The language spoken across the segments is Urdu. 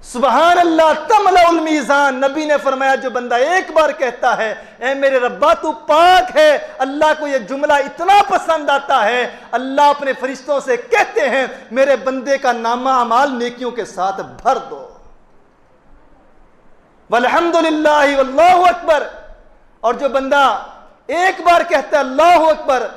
سبحان اللہ تملأ المیزان، نبی نے فرمایا جو بندہ ایک بار کہتا ہے اے میرے ربا تو پاک ہے، اللہ کو یہ جملہ اتنا پسند آتا ہے، اللہ اپنے فرشتوں سے کہتے ہیں میرے بندے کا نامہ اعمال نیکیوں کے ساتھ بھر دو۔ والحمدللہ واللہ اکبر، اور جو بندہ ایک بار کہتا ہے اللہ اکبر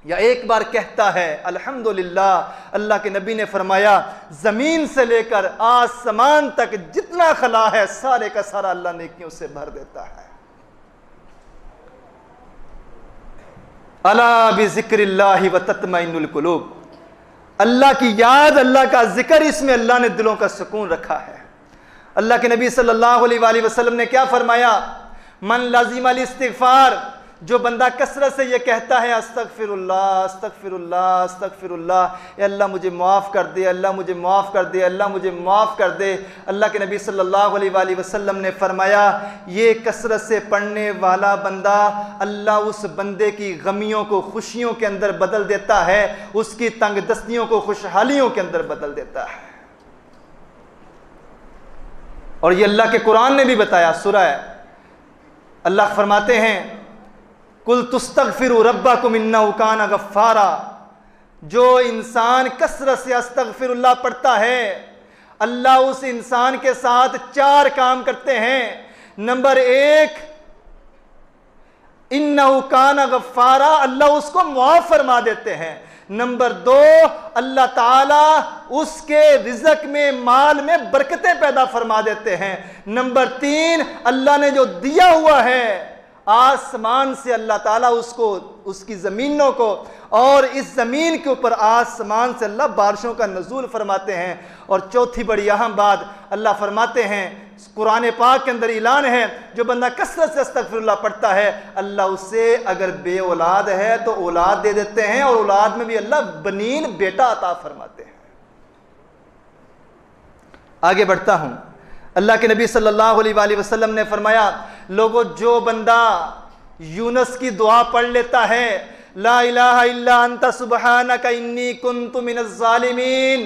یا ایک بار کہتا ہے الحمدللہ، اللہ کے نبی نے فرمایا زمین سے لے کر آسمان تک جتنا خلا ہے سارے کا سارا اللہ نیکیوں سے بھر دیتا ہے۔ الا بذکر اللہ وتطمئن القلوب، اللہ کی یاد، اللہ کا ذکر، اس میں اللہ نے دلوں کا سکون رکھا ہے۔ اللہ کے نبی صلی اللہ علیہ وآلہ وسلم نے کیا فرمایا؟ من لازم الاستغفار، جو بندہ کثرت سے یہ کہتا ہے استغفر اللہ استغفر اللہ استغفر اللہ، اے اللہ مجھے معاف کر دے، اللہ مجھے معاف کر دے، اللہ مجھے معاف کر دے، اللہ کے نبی صلی اللہ علیہ وآلہ وسلم نے فرمایا یہ کثرت سے پڑھنے والا بندہ، اللہ اس بندے کی غمیوں کو خوشیوں کے اندر بدل دیتا ہے، اس کی تنگ دستیوں کو خوشحالیوں کے اندر بدل دیتا ہے۔ اور یہ اللہ کے قرآن نے بھی بتایا، سورہ اللہ فرماتے ہیں قُلْ تُسْتَغْفِرُوا رَبَّكُمْ إِنَّهُ كَانَ غَفَّارًا، جو انسان کثرت سے استغفر اللہ پڑھتا ہے، اللہ اس انسان کے ساتھ 4 کام کرتے ہیں۔ نمبر 1 إِنَّهُ كَانَ غَفَّارًا، اللہ اس کو معاف فرما دیتے ہیں۔ نمبر 2 اللہ تعالیٰ اس کے رزق میں، مال میں برکتیں پیدا فرما دیتے ہیں۔ نمبر 3 اللہ نے جو دیا ہوا ہے آسمان سے، اللہ تعالیٰ اس کو، اس کی زمینوں کو، اور اس زمین کے اوپر آسمان سے اللہ بارشوں کا نزول فرماتے ہیں۔ اور چوتھی بڑی اہم بات اللہ فرماتے ہیں، قرآن پاک کے اندر اعلان ہے جو بندہ کثرت سے استغفر اللہ پڑھتا ہے، اللہ اسے اگر بے اولاد ہے تو اولاد دے دیتے ہیں، اور اولاد میں بھی اللہ بنین، بیٹا عطا فرماتے ہیں۔ آگے بڑھتا ہوں، اللہ کے نبی صلی اللہ علیہ وآلہ وسلم نے فرمایا لوگوں جو بندہ یونس کی دعا پڑھ لیتا ہے لا الہ الا انت سبحانک انی کنت من الظالمین،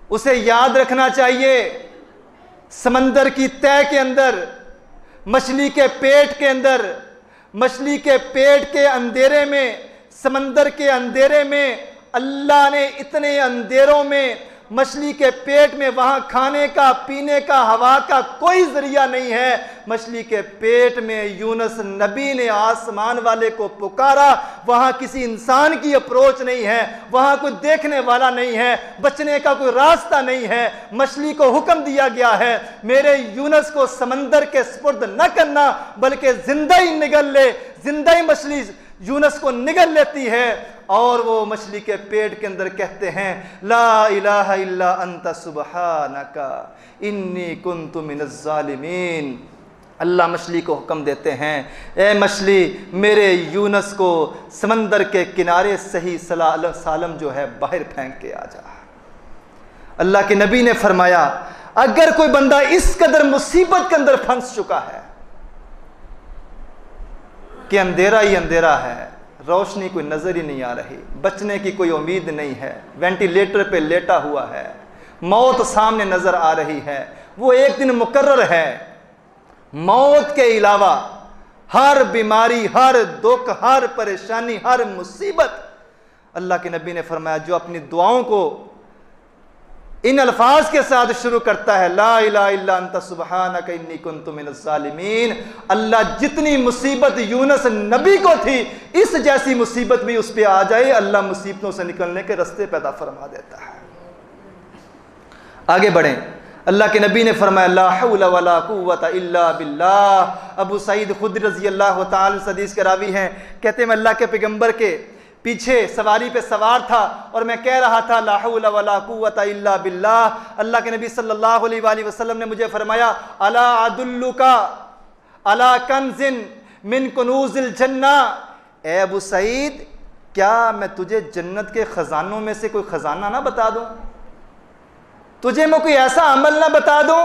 اسے یاد رکھنا چاہیے سمندر کی تہ کے اندر، مچھلی کے پیٹ کے اندر، مچھلی کے پیٹ کے اندھیرے میں، سمندر کے اندھیرے میں، اللہ نے اتنے اندھیروں میں مچھلی کے پیٹ میں، وہاں کھانے کا، پینے کا، ہوا کا کوئی ذریعہ نہیں ہے، مچھلی کے پیٹ میں یونس نبی نے آسمان والے کو پکارا، وہاں کسی انسان کی اپروچ نہیں ہے، وہاں کوئی دیکھنے والا نہیں ہے، بچنے کا کوئی راستہ نہیں ہے، مچھلی کو حکم دیا گیا ہے میرے یونس کو سمندر کے سپرد نہ کرنا بلکہ زندہ ہی نگل لے، زندہ ہی مچھلی یونس کو نگل لیتی ہے، اور وہ مچھلی کے پیٹ کے اندر کہتے ہیں لا الہ الا انت سبحانک انی کنت من الظالمین۔ اللہ مچھلی کو حکم دیتے ہیں اے مچھلی میرے یونس کو سمندر کے کنارے صحیح سالم جو ہے باہر پھینک کے آ جا۔ اللہ کے نبی نے فرمایا اگر کوئی بندہ اس قدر مصیبت کے اندر پھنس چکا ہے کہ اندھیرا ہی اندھیرا ہے، روشنی کوئی نظر ہی نہیں آ رہی، بچنے کی کوئی امید نہیں ہے، وینٹیلیٹر پہ لیٹا ہوا ہے، موت سامنے نظر آ رہی ہے، وہ ایک دن مقرر ہے، موت کے علاوہ ہر بیماری، ہر دکھ، ہر پریشانی، ہر مصیبت، اللہ کے نبی نے فرمایا جو اپنی دعاؤں کو ان الفاظ کے ساتھ شروع کرتا ہے لا الہ الا انت سبحانک انی کنت من الظالمین، اللہ جتنی مصیبت یونس نبی کو تھی اس جیسی مصیبت بھی اس پہ آ جائے، اللہ مصیبتوں سے نکلنے کے راستے پیدا فرما دیتا ہے۔ آگے بڑھیں، اللہ کے نبی نے فرمایا لا حول ولا قوت الا باللہ۔ ابو سعید خدری رضی اللہ تعالی حدیث کے راوی ہیں، کہتے ہیں میں اللہ کے پیغمبر کے پیچھے سواری پہ سوار تھا اور میں کہہ رہا تھا لا حول ولا قوت الا باللہ۔ اللہ کے نبی صلی اللہ علیہ وآلہ وسلم نے مجھے فرمایا الا ادلک علی کنز من کنوز الجنہ، اے ابو سعید کیا میں تجھے جنت کے خزانوں میں سے کوئی خزانہ نہ بتا دوں، تجھے میں کوئی ایسا عمل نہ بتا دوں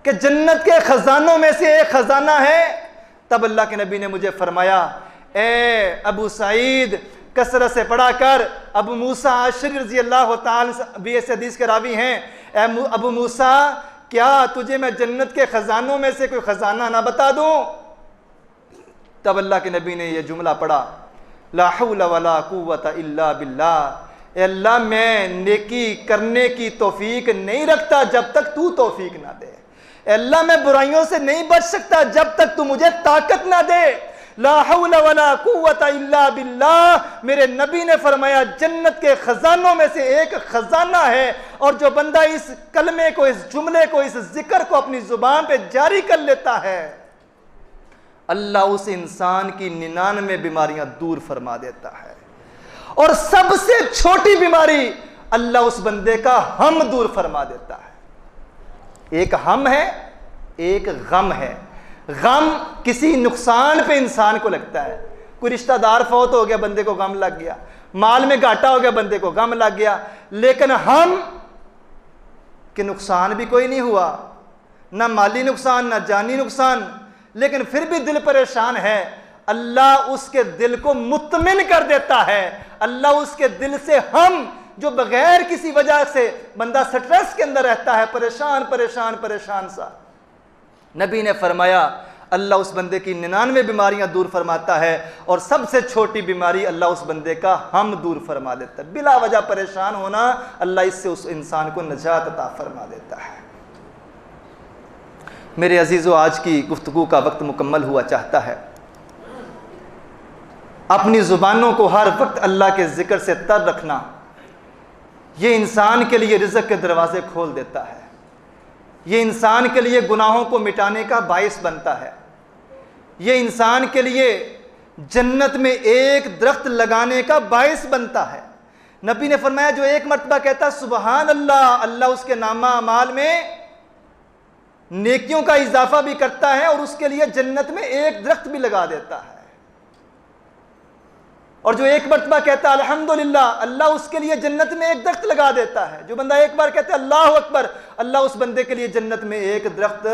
کہ جنت کے خزانوں میں سے ایک خزانہ ہے؟ تب اللہ کے نبی نے مجھے فرمایا اے ابو سعید کثرت سے پڑھا کر۔ ابو موسیٰ اشعری رضی اللہ تعالی بھی اس حدیث کے راوی ہیں، اے ابو موسیٰ کیا تجھے میں جنت کے خزانوں میں سے کوئی خزانہ نہ بتا دوں؟ تب اللہ کے نبی نے یہ جملہ پڑھا، لا حول ولا قوت الا باللہ، اے اللہ میں نیکی کرنے کی توفیق نہیں رکھتا جب تک تو توفیق نہ دے، اے اللہ میں برائیوں سے نہیں بچ سکتا جب تک تو مجھے طاقت نہ دے۔ لا حول ولا قوت الا باللہ، میرے نبی نے فرمایا جنت کے خزانوں میں سے ایک خزانہ ہے، اور جو بندہ اس کلمے کو، اس جملے کو، اس ذکر کو اپنی زبان پہ جاری کر لیتا ہے، اللہ اس انسان کی 99 بیماریاں دور فرما دیتا ہے، اور سب سے چھوٹی بیماری اللہ اس بندے کا ہم دور فرما دیتا ہے۔ ایک ہم ہے، ایک غم ہے۔ غم کسی نقصان پہ انسان کو لگتا ہے، کوئی رشتہ دار فوت ہو گیا بندے کو غم لگ گیا، مال میں گھاٹا ہو گیا بندے کو غم لگ گیا، لیکن ہم کہ نقصان بھی کوئی نہیں ہوا، نہ مالی نقصان نہ جانی نقصان، لیکن پھر بھی دل پریشان ہے، اللہ اس کے دل کو مطمئن کر دیتا ہے۔ اللہ اس کے دل سے ہم جو بغیر کسی وجہ سے بندہ سٹریس کے اندر رہتا ہے، پریشان پریشان پریشان سا، نبی نے فرمایا اللہ اس بندے کی 99 بیماریاں دور فرماتا ہے، اور سب سے چھوٹی بیماری اللہ اس بندے کا ہم دور فرما دیتا ہے۔ بلا وجہ پریشان ہونا، اللہ اس سے اس انسان کو نجات عطا فرما دیتا ہے۔ میرے عزیزو، آج کی گفتگو کا وقت مکمل ہوا چاہتا ہے۔ اپنی زبانوں کو ہر وقت اللہ کے ذکر سے تر رکھنا، یہ انسان کے لیے رزق کے دروازے کھول دیتا ہے، یہ انسان کے لیے گناہوں کو مٹانے کا باعث بنتا ہے، یہ انسان کے لیے جنت میں ایک درخت لگانے کا باعث بنتا ہے۔ نبی نے فرمایا جو ایک مرتبہ کہتا ہے سبحان اللہ، اللہ اس کے نامہ اعمال میں نیکیوں کا اضافہ بھی کرتا ہے اور اس کے لیے جنت میں ایک درخت بھی لگا دیتا ہے۔ اور جو ایک مرتبہ کہتا ہے الحمدللہ، اللہ اس کے لیے جنت میں ایک درخت لگا دیتا ہے۔ جو بندہ ایک بار کہتا ہے اللہ اکبر، اللہ اس بندے کے لیے جنت میں ایک درخت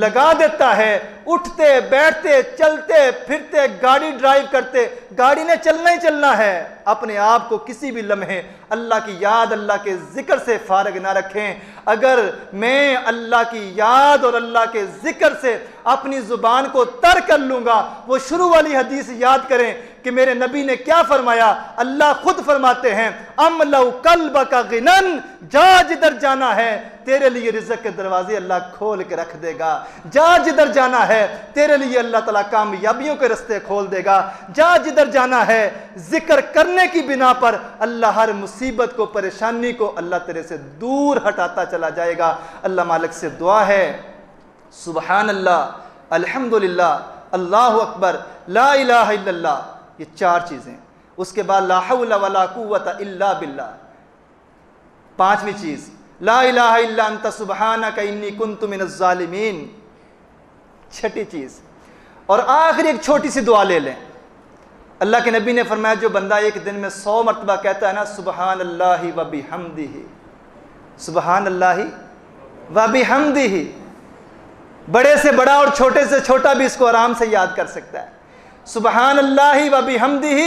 لگا دیتا ہے۔ اٹھتے بیٹھتے چلتے پھرتے گاڑی ڈرائیو کرتے، گاڑی نے چلنا ہی چلنا ہے، اپنے آپ کو کسی بھی لمحے اللہ کی یاد، اللہ کے ذکر سے فارغ نہ رکھیں۔ اگر میں اللہ کی یاد اور اللہ کے ذکر سے اپنی زبان کو تر کر لوں گا، وہ شروع والی حدیث یاد کریں کہ میرے نبی نے کیا فرمایا۔ اللہ خود فرماتے ہیں املؤ قلبک غنن، جا جدھر جانا ہے تیرے لیے رزق کے دروازے اللہ کھول کے رکھ دے گا، جا جدھر جانا ہے تیرے لیے اللہ تعالیٰ کامیابیوں کے رستے کھول دے گا، جا جدھر جانا ہے ذکر کرنے کی بنا پر اللہ ہر مصیبت کو، پریشانی کو اللہ تیرے سے دور ہٹاتا چلا جائے گا۔ اللہ مالک سے دعا ہے سبحان اللہ، الحمدللہ، اللہ اکبر، لا الہ الا اللہ، یہ 4 چیزیں۔ اس کے بعد لا حول ولا قوت الا باللہ، 5ویں چیز لا الہ الا انت سبحانک انی کنت من الظالمین، 6ٹھی چیز، اور آخر ایک چھوٹی سی دعا لے لیں۔ اللہ کے نبی نے فرمایا جو بندہ ایک دن میں 100 مرتبہ کہتا ہے نا سبحان اللہ و بحمدہ، سبحان اللہ و بحمدہ، بڑے سے بڑا اور چھوٹے سے چھوٹا بھی اس کو آرام سے یاد کر سکتا ہے۔ سبحان اللہ و بحمدہ،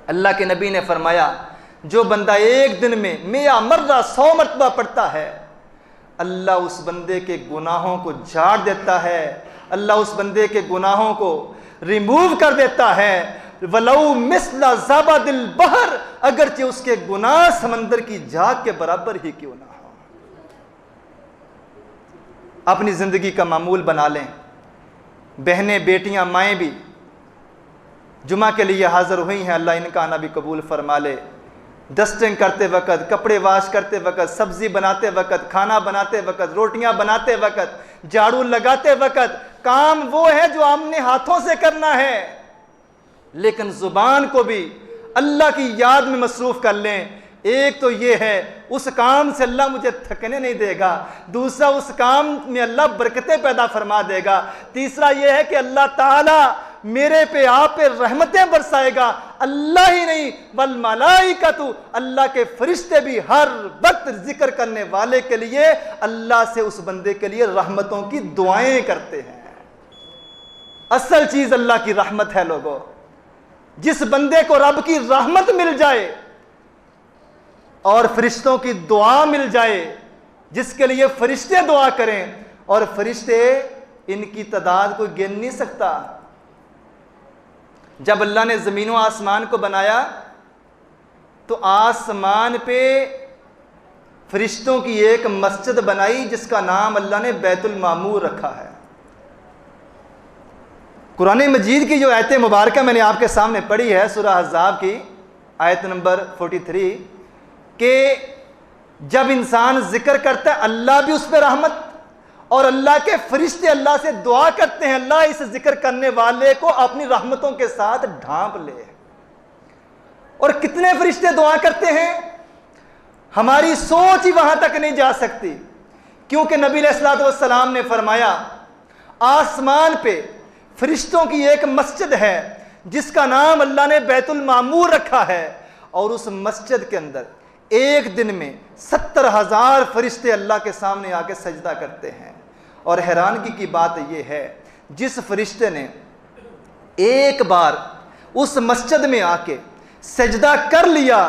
اللہ کے نبی نے فرمایا جو بندہ ایک دن میں 100 مرہ 100 مرتبہ پڑھتا ہے، اللہ اس بندے کے گناہوں کو جھاڑ دیتا ہے، اللہ اس بندے کے گناہوں کو ریموو کر دیتا ہے۔ وَلَوْ مِثْلَ زَبَدِ الْبَحْرِ، اگرچہ اس کے گناہ سمندر کی جھاگ کے برابر ہی کیوں نہ ہو۔ اپنی زندگی کا معمول بنا لیں، بہنیں بیٹیاں مائیں بھی جمعہ کے لیے حاضر ہوئی ہیں، اللہ ان کا آنا بھی قبول فرما لے۔ ڈسٹنگ کرتے وقت، کپڑے واش کرتے وقت، سبزی بناتے وقت، کھانا بناتے وقت، روٹیاں بناتے وقت، جھاڑو لگاتے وقت، کام وہ ہے جو ہم نے ہاتھوں سے کرنا ہے، لیکن زبان کو بھی اللہ کی یاد میں مصروف کر لیں۔ ایک تو یہ ہے اس کام سے اللہ مجھے تھکنے نہیں دے گا، دوسرا اس کام میں اللہ برکتیں پیدا فرما دے گا، تیسرا یہ ہے کہ اللہ تعالیٰ میرے پہ آپ پہ رحمتیں برسائے گا۔ اللہ ہی نہیں والملائکۃ، اللہ کے فرشتے بھی ہر وقت ذکر کرنے والے کے لیے اللہ سے اس بندے کے لیے رحمتوں کی دعائیں کرتے ہیں۔ اصل چیز اللہ کی رحمت ہے لوگوں۔ جس بندے کو رب کی رحمت مل جائے اور فرشتوں کی دعا مل جائے، جس کے لیے فرشتے دعا کریں، اور فرشتے ان کی تعداد کوئی گن نہیں سکتا۔ جب اللہ نے زمین و آسمان کو بنایا تو آسمان پہ فرشتوں کی ایک مسجد بنائی جس کا نام اللہ نے بیت المعمور رکھا ہے۔ قرآن مجید کی جو آیت مبارکہ میں نے آپ کے سامنے پڑھی ہے سورہ احزاب کی آیت نمبر 43، کہ جب انسان ذکر کرتا ہے اللہ بھی اس پہ رحمت، اور اللہ کے فرشتے اللہ سے دعا کرتے ہیں اللہ اس ذکر کرنے والے کو اپنی رحمتوں کے ساتھ ڈھانپ لے۔ اور کتنے فرشتے دعا کرتے ہیں، ہماری سوچ ہی وہاں تک نہیں جا سکتی، کیونکہ نبی علیہ الصلوۃ والسلام نے فرمایا آسمان پہ فرشتوں کی ایک مسجد ہے جس کا نام اللہ نے بیت المعمور رکھا ہے، اور اس مسجد کے اندر ایک دن میں 70,000 فرشتے اللہ کے سامنے آ کے سجدہ کرتے ہیں۔ اور حیرانگی کی بات یہ ہے، جس فرشتے نے ایک بار اس مسجد میں آ کے سجدہ کر لیا،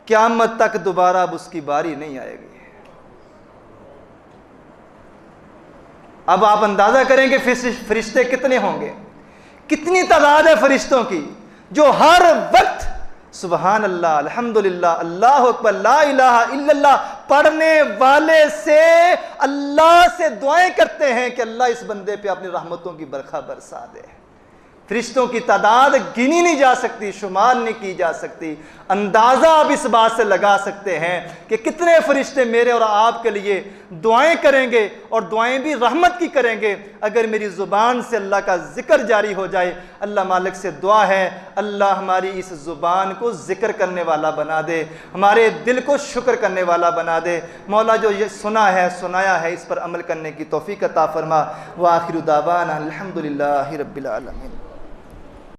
قیامت تک دوبارہ اب اس کی باری نہیں آئے گی۔ اب آپ اندازہ کریں کہ فرشتے کتنے ہوں گے، کتنی تعداد ہے فرشتوں کی جو ہر وقت سبحان اللہ، الحمدللہ، اللہ اکبر، لا الہ الا اللہ پڑھنے والے سے اللہ سے دعائیں کرتے ہیں کہ اللہ اس بندے پہ اپنی رحمتوں کی برکھا برسا دے۔ فرشتوں کی تعداد گنی نہیں جا سکتی، شمار نہیں کی جا سکتی۔ اندازہ آپ اس بات سے لگا سکتے ہیں کہ کتنے فرشتے میرے اور آپ کے لیے دعائیں کریں گے، اور دعائیں بھی رحمت کی کریں گے اگر میری زبان سے اللہ کا ذکر جاری ہو جائے۔ اللہ مالک سے دعا ہے اللہ ہماری اس زبان کو ذکر کرنے والا بنا دے، ہمارے دل کو شکر کرنے والا بنا دے۔ مولا جو یہ سنا ہے سنایا ہے اس پر عمل کرنے کی توفیق عطا فرما۔ وآخر دعوانا الحمدللہ رب العالمین۔